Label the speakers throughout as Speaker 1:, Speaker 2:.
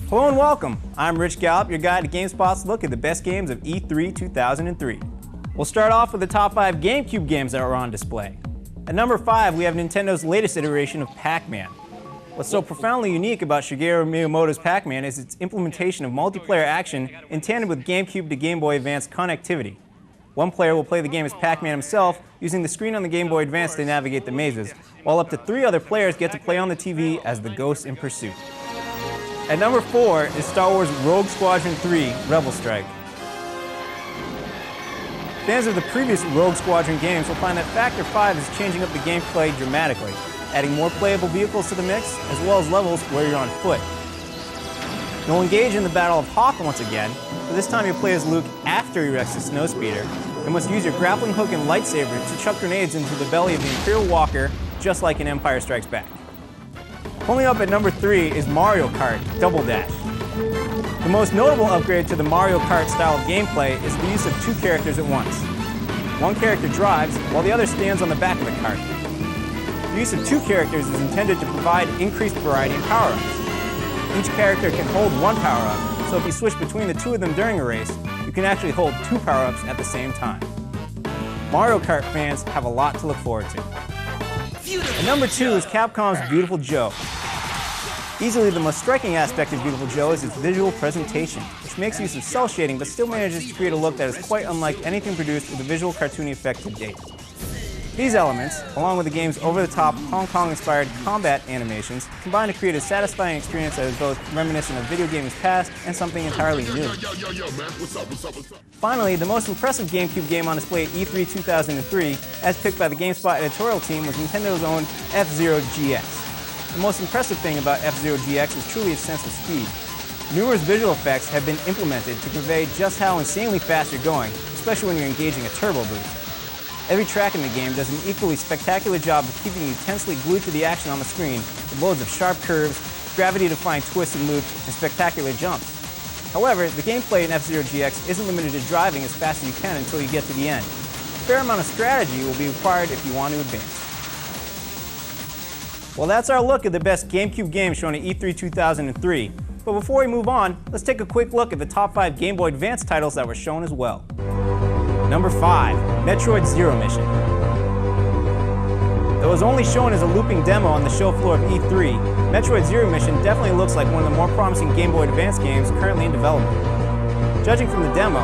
Speaker 1: Hello and welcome. I'm Rich Gallup, your guide to GameSpot's look at the best games of E3 2003. We'll start off with the top 5 GameCube games that were on display. At number 5, we have Nintendo's latest iteration of Pac-Man. What's so profoundly unique about Shigeru Miyamoto's Pac-Man is its implementation of multiplayer action in tandem with GameCube to Game Boy Advance connectivity. One player will play the game as Pac-Man himself, using the screen on the Game Boy Advance to navigate the mazes, while up to 3 other players get to play on the TV as the Ghosts in Pursuit. At number 4 is Star Wars Rogue Squadron 3 Rebel Strike. Fans of the previous Rogue Squadron games will find that Factor 5 is changing up the gameplay dramatically, adding more playable vehicles to the mix, as well as levels where you're on foot. You'll engage in the Battle of Hoth once again, but this time you'll play as Luke after he wrecks the snowspeeder, and must use your grappling hook and lightsaber to chuck grenades into the belly of the Imperial Walker, just like in Empire Strikes Back. Pulling up at number 3 is Mario Kart Double Dash. The most notable upgrade to the Mario Kart style of gameplay is the use of 2 characters at once. One character drives, while the other stands on the back of the kart. The use of 2 characters is intended to provide increased variety in power-ups. Each character can hold 1 power-up, so if you switch between the 2 of them during a race, you can actually hold 2 power-ups at the same time. Mario Kart fans have a lot to look forward to. At number 2 is Capcom's Beautiful Joe. Easily the most striking aspect of Beautiful Joe is its visual presentation, which makes use of cel shading but still manages to create a look that is quite unlike anything produced with a visual cartoony effect to date. These elements, along with the game's over-the-top Hong Kong-inspired combat animations, combine to create a satisfying experience that is both reminiscent of video gaming's past and something entirely new. Finally, the most impressive GameCube game on display at E3 2003, as picked by the GameSpot editorial team, was Nintendo's own F-Zero GX. The most impressive thing about F-Zero GX is truly its sense of speed. Numerous visual effects have been implemented to convey just how insanely fast you're going, especially when you're engaging a turbo boost. Every track in the game does an equally spectacular job of keeping you tensely glued to the action on the screen with loads of sharp curves, gravity-defying twists and loops, and spectacular jumps. However, the gameplay in F-Zero GX isn't limited to driving as fast as you can until you get to the end. A fair amount of strategy will be required if you want to advance. Well, that's our look at the best GameCube games shown at E3 2003. But before we move on, let's take a quick look at the top 5 Game Boy Advance titles that were shown as well. Number 5, Metroid Zero Mission. Though it was only shown as a looping demo on the show floor of E3, Metroid Zero Mission definitely looks like one of the more promising Game Boy Advance games currently in development. Judging from the demo,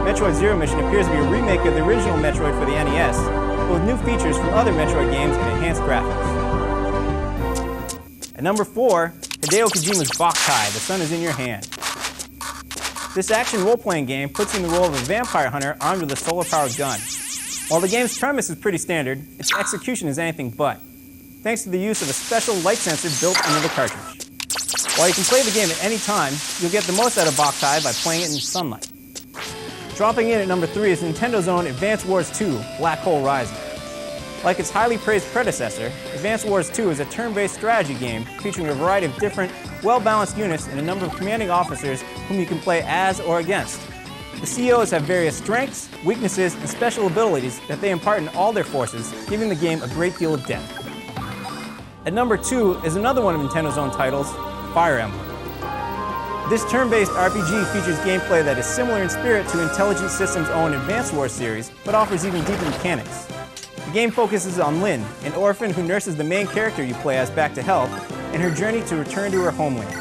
Speaker 1: Metroid Zero Mission appears to be a remake of the original Metroid for the NES, but with new features from other Metroid games and enhanced graphics. At number 4, Hideo Kojima's Boktai, The Sun Is in Your Hand. This action role-playing game puts you in the role of a vampire hunter armed with a solar-powered gun. While the game's premise is pretty standard, its execution is anything but, thanks to the use of a special light sensor built into the cartridge. While you can play the game at any time, you'll get the most out of Boktai by playing it in sunlight. Dropping in at number 3 is Nintendo's own Advance Wars 2, Black Hole Rising. Like its highly praised predecessor, Advance Wars 2 is a turn-based strategy game featuring a variety of different, well-balanced units and a number of commanding officers whom you can play as or against. The CEOs have various strengths, weaknesses, and special abilities that they impart in all their forces, giving the game a great deal of depth. At number 2 is another one of Nintendo's own titles, Fire Emblem. This turn-based RPG features gameplay that is similar in spirit to Intelligent Systems' own Advance Wars series, but offers even deeper mechanics. The game focuses on Lyn, an orphan who nurses the main character you play as back to health, and her journey to return to her homeland.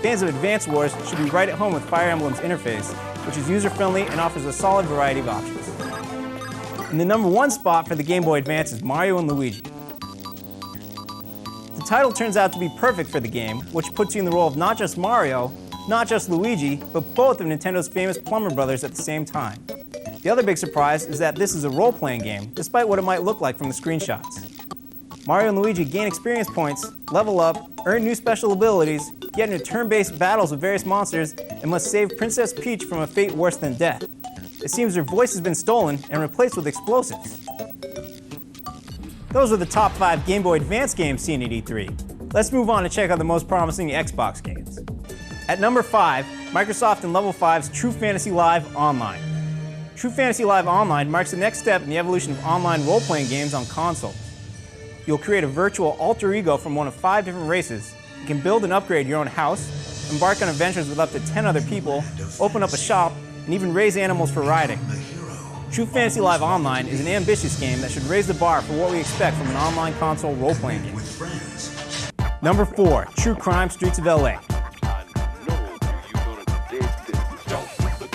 Speaker 1: Fans of Advance Wars should be right at home with Fire Emblem's interface, which is user-friendly and offers a solid variety of options. In the number 1 spot for the Game Boy Advance is Mario & Luigi. The title turns out to be perfect for the game, which puts you in the role of not just Mario, not just Luigi, but both of Nintendo's famous plumber brothers at the same time. The other big surprise is that this is a role-playing game, despite what it might look like from the screenshots. Mario and Luigi gain experience points, level up, earn new special abilities, get into turn-based battles with various monsters, and must save Princess Peach from a fate worse than death. It seems her voice has been stolen and replaced with explosives. Those were the top 5 Game Boy Advance games seen at E3. Let's move on to check out the most promising Xbox games. At number 5, Microsoft and Level 5's True Fantasy Live Online. True Fantasy Live Online marks the next step in the evolution of online role-playing games on consoles. You'll create a virtual alter ego from one of 5 different races. You can build and upgrade your own house, embark on adventures with up to 10 other people, open up a shop, and even raise animals for riding. True Fantasy Live Online is an ambitious game that should raise the bar for what we expect from an online console role-playing game. Number 4, True Crime Streets of LA.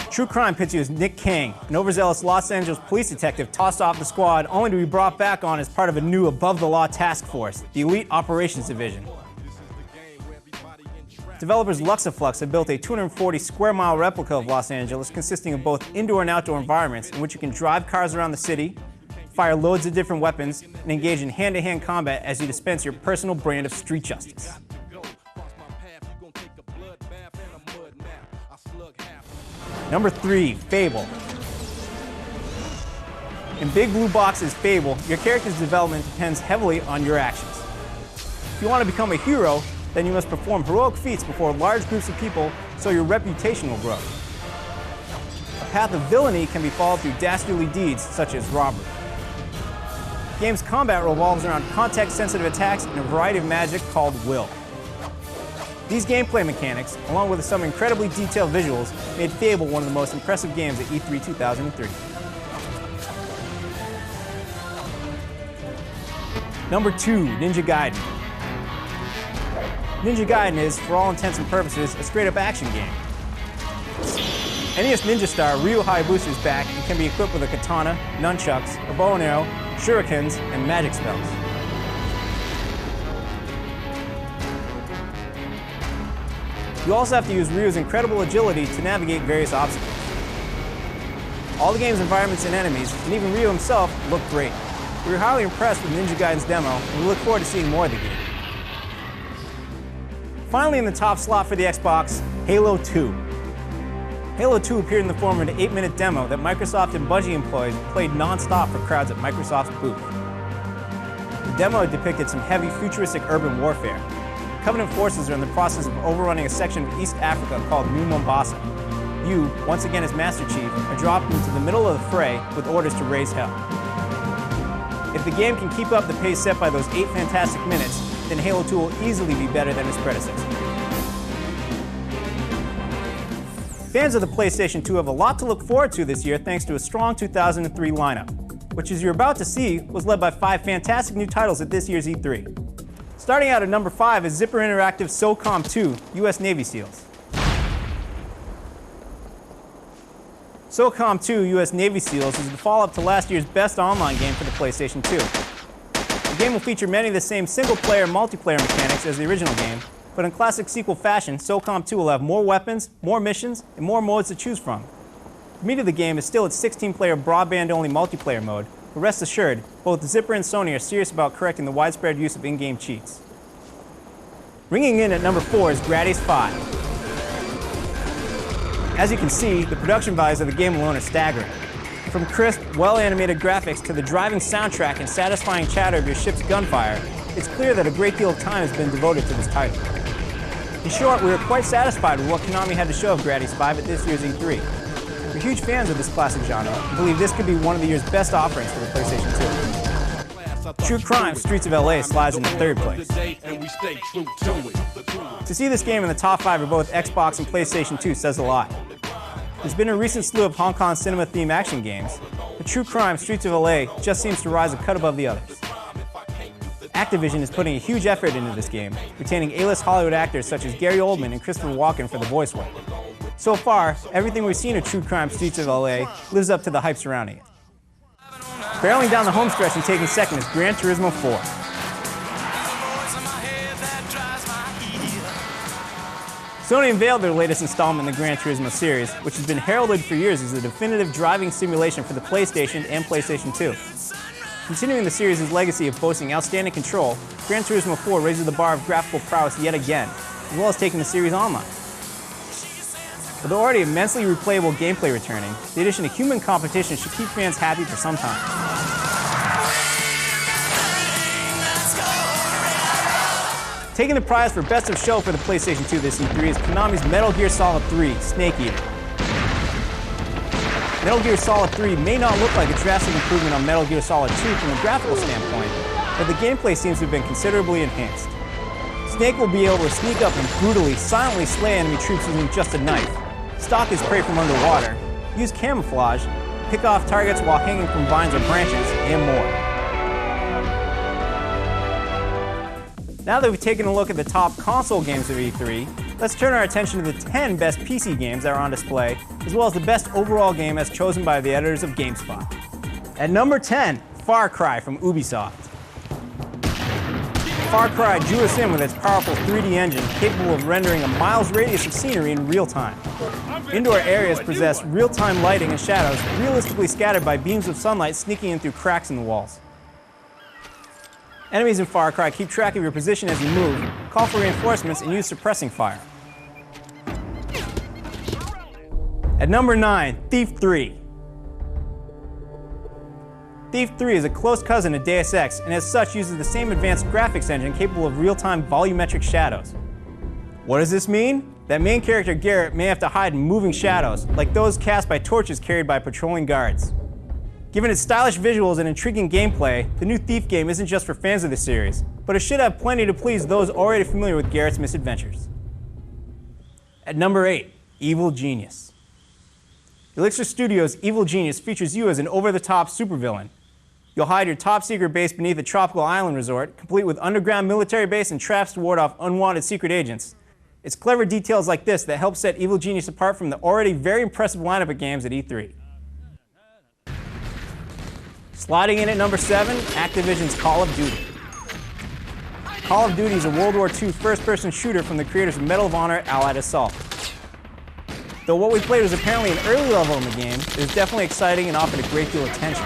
Speaker 1: True Crime pits you as Nick Kang, an overzealous Los Angeles police detective tossed off the squad only to be brought back on as part of a new above-the-law task force, the Elite Operations Division. Developers Luxaflux have built a 240-square-mile replica of Los Angeles consisting of both indoor and outdoor environments in which you can drive cars around the city, fire loads of different weapons, and engage in hand-to-hand combat as you dispense your personal brand of street justice. Number 3, Fable. In Big Blue Box's Fable, your character's development depends heavily on your actions. If you want to become a hero, then you must perform heroic feats before large groups of people so your reputation will grow. A path of villainy can be followed through dastardly deeds such as robbery. The game's combat revolves around context-sensitive attacks and a variety of magic called will. These gameplay mechanics, along with some incredibly detailed visuals, made Fable one of the most impressive games at E3 2003. Number 2, Ninja Gaiden. Ninja Gaiden is, for all intents and purposes, a straight-up action game. NES Ninja star Ryu Hayabusa is back and can be equipped with a katana, nunchucks, a bow and arrow, shurikens, and magic spells. You also have to use Ryu's incredible agility to navigate various obstacles. All the game's environments and enemies, and even Ryu himself, look great. We were highly impressed with Ninja Gaiden's demo, and we look forward to seeing more of the game. Finally in the top slot for the Xbox, Halo 2. Halo 2 appeared in the form of an 8-minute demo that Microsoft and Bungie employees played non-stop for crowds at Microsoft's booth. The demo depicted some heavy futuristic urban warfare. Covenant forces are in the process of overrunning a section of East Africa called New Mombasa. You, once again as Master Chief, are dropped into the middle of the fray with orders to raise hell. If the game can keep up the pace set by those 8 fantastic minutes, then Halo 2 will easily be better than its predecessor. Fans of the PlayStation 2 have a lot to look forward to this year thanks to a strong 2003 lineup, which, as you're about to see, was led by 5 fantastic new titles at this year's E3. Starting out at number 5 is Zipper Interactive's SOCOM 2, U.S. Navy SEALs. SOCOM 2, U.S. Navy SEALs is the follow-up to last year's best online game for the PlayStation 2. The game will feature many of the same single-player and multiplayer mechanics as the original game, but in classic sequel fashion, SOCOM 2 will have more weapons, more missions, and more modes to choose from. The meat of the game is still its 16-player broadband-only multiplayer mode, but rest assured, both Zipper and Sony are serious about correcting the widespread use of in-game cheats. Ringing in at number 4 is Gradius 5. As you can see, the production values of the game alone are staggering. From crisp, well-animated graphics to the driving soundtrack and satisfying chatter of your ship's gunfire, it's clear that a great deal of time has been devoted to this title. In short, we were quite satisfied with what Konami had to show of Gradius 5 at this year's E3. We're huge fans of this classic genre and believe this could be one of the year's best offerings for the PlayStation 2. True Crime Streets of LA slides into 3rd place. To see this game in the top 5 of both Xbox and PlayStation 2 says a lot. There's been a recent slew of Hong Kong cinema-themed action games, but True Crime Streets of LA just seems to rise a cut above the others. Activision is putting a huge effort into this game, retaining A-list Hollywood actors such as Gary Oldman and Christopher Walken for the voice work. So far, everything we've seen of True Crime Streets of LA lives up to the hype surrounding it. Barreling down the home stretch and taking second is Gran Turismo 4. Sony unveiled their latest installment in the Gran Turismo series, which has been heralded for years as the definitive driving simulation for the PlayStation and PlayStation 2. Continuing the series' legacy of boasting outstanding control, Gran Turismo 4 raises the bar of graphical prowess yet again, as well as taking the series online. With already immensely replayable gameplay returning, the addition of human competition should keep fans happy for some time. Taking the prize for Best of Show for the PlayStation 2 this E3 is Konami's Metal Gear Solid 3, Snake Eater. Metal Gear Solid 3 may not look like a drastic improvement on Metal Gear Solid 2 from a graphical standpoint, but the gameplay seems to have been considerably enhanced. Snake will be able to sneak up and brutally, silently slay enemy troops using just a knife, stalk his prey from underwater, use camouflage, pick off targets while hanging from vines or branches, and more. Now that we've taken a look at the top console games of E3, let's turn our attention to the 10 best PC games that are on display, as well as the best overall game as chosen by the editors of GameSpot. At number 10, Far Cry from Ubisoft. Far Cry drew us in with its powerful 3D engine capable of rendering a mile's radius of scenery in real time. Indoor areas possess real-time lighting and shadows realistically scattered by beams of sunlight sneaking in through cracks in the walls. Enemies in Far Cry keep track of your position as you move, call for reinforcements, and use suppressing fire. At number 9, Thief 3. Thief 3 is a close cousin of Deus Ex, and as such uses the same advanced graphics engine capable of real-time volumetric shadows. What does this mean? That main character Garrett may have to hide in moving shadows, like those cast by torches carried by patrolling guards. Given its stylish visuals and intriguing gameplay, the new Thief game isn't just for fans of the series, but it should have plenty to please those already familiar with Garrett's misadventures. At number 8, Evil Genius. Elixir Studios' Evil Genius features you as an over-the-top supervillain. You'll hide your top-secret base beneath a tropical island resort, complete with underground military base and traps to ward off unwanted secret agents. It's clever details like this that help set Evil Genius apart from the already very impressive lineup of games at E3. Sliding in at number 7, Activision's Call of Duty. Call of Duty is a World War II first-person shooter from the creators of Medal of Honor Allied Assault. Though what we played was apparently an early level in the game, it was definitely exciting and offered a great deal of tension.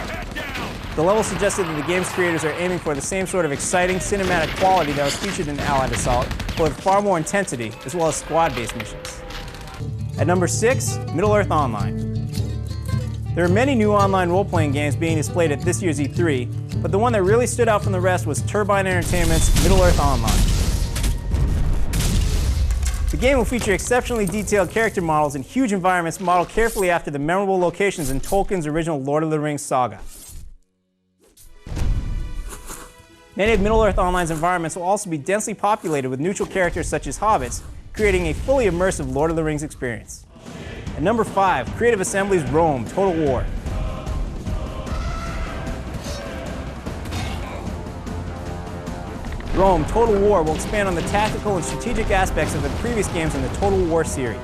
Speaker 1: The level suggested that the game's creators are aiming for the same sort of exciting cinematic quality that was featured in Allied Assault, but with far more intensity, as well as squad-based missions. At number 6, Middle-earth Online. There are many new online role-playing games being displayed at this year's E3, but the one that really stood out from the rest was Turbine Entertainment's Middle-earth Online. The game will feature exceptionally detailed character models and huge environments modeled carefully after the memorable locations in Tolkien's original Lord of the Rings saga. Many of Middle-earth Online's environments will also be densely populated with neutral characters such as hobbits, creating a fully immersive Lord of the Rings experience. At number 5, Creative Assembly's Rome: Total War. Rome: Total War will expand on the tactical and strategic aspects of the previous games in the Total War series.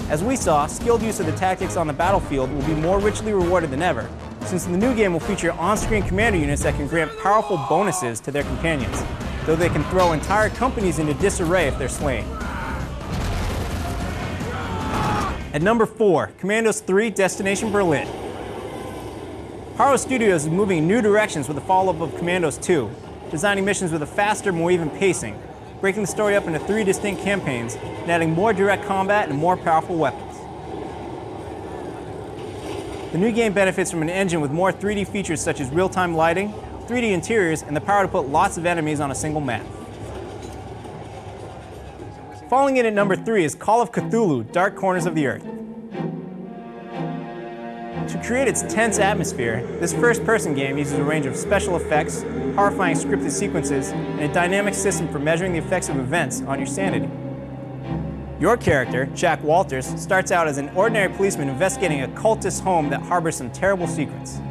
Speaker 1: As we saw, skilled use of the tactics on the battlefield will be more richly rewarded than ever, since the new game will feature on-screen commander units that can grant powerful bonuses to their companions, though they can throw entire companies into disarray if they're slain. At number 4, Commandos 3: Destination Berlin. Haro Studios is moving in new directions with the follow-up of Commandos 2, designing missions with a faster, more even pacing, breaking the story up into 3 distinct campaigns, and adding more direct combat and more powerful weapons. The new game benefits from an engine with more 3D features such as real-time lighting, 3D interiors, and the power to put lots of enemies on a single map. Falling in at number 3 is Call of Cthulhu: Dark Corners of the Earth. To create its tense atmosphere, this first-person game uses a range of special effects, horrifying scripted sequences, and a dynamic system for measuring the effects of events on your sanity. Your character, Jack Walters, starts out as an ordinary policeman investigating a cultist home that harbors some terrible secrets.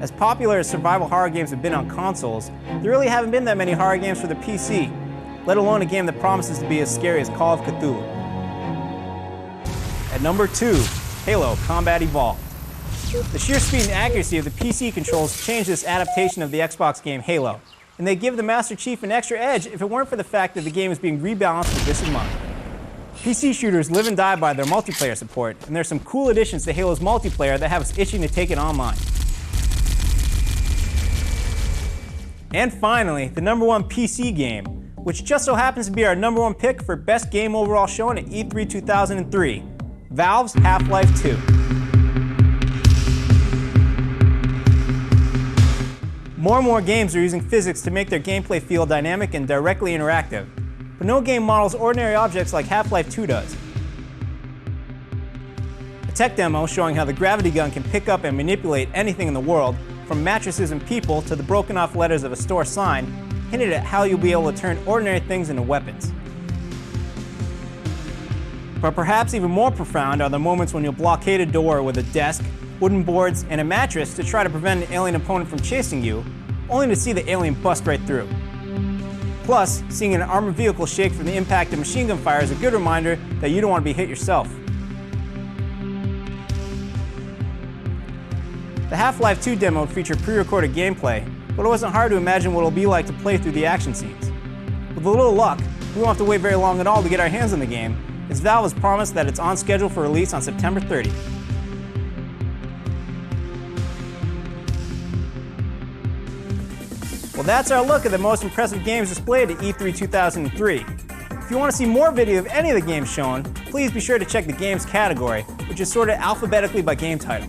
Speaker 1: As popular as survival horror games have been on consoles, there really haven't been that many horror games for the PC, let alone a game that promises to be as scary as Call of Cthulhu. At number 2, Halo: Combat Evolved. The sheer speed and accuracy of the PC controls changed this adaptation of the Xbox game Halo, and they give the Master Chief an extra edge if it weren't for the fact that the game is being rebalanced with this in mind. PC shooters live and die by their multiplayer support, and there's some cool additions to Halo's multiplayer that have us itching to take it online. And finally, the number 1 PC game, which just so happens to be our number 1 pick for best game overall shown at E3 2003, Valve's Half-Life 2. More and more games are using physics to make their gameplay feel dynamic and directly interactive, but no game models ordinary objects like Half-Life 2 does. A tech demo showing how the gravity gun can pick up and manipulate anything in the world, from mattresses and people to the broken off letters of a store sign, hinted at how you'll be able to turn ordinary things into weapons. But perhaps even more profound are the moments when you'll blockade a door with a desk, wooden boards, and a mattress to try to prevent an alien opponent from chasing you, only to see the alien bust right through. Plus, seeing an armored vehicle shake from the impact of machine gun fire is a good reminder that you don't want to be hit yourself. The Half-Life 2 demo featured pre-recorded gameplay, but it wasn't hard to imagine what it'll be like to play through the action scenes. With a little luck, we won't have to wait very long at all to get our hands on the game, as Valve has promised that it's on schedule for release on September 30th. Well, that's our look at the most impressive games displayed at E3 2003. If you want to see more video of any of the games shown, please be sure to check the Games category, which is sorted alphabetically by game title.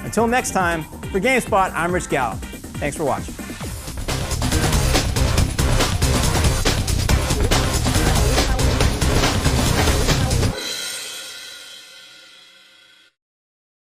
Speaker 1: Until next time, for GameSpot, I'm Rich Gallup. Thanks for watching.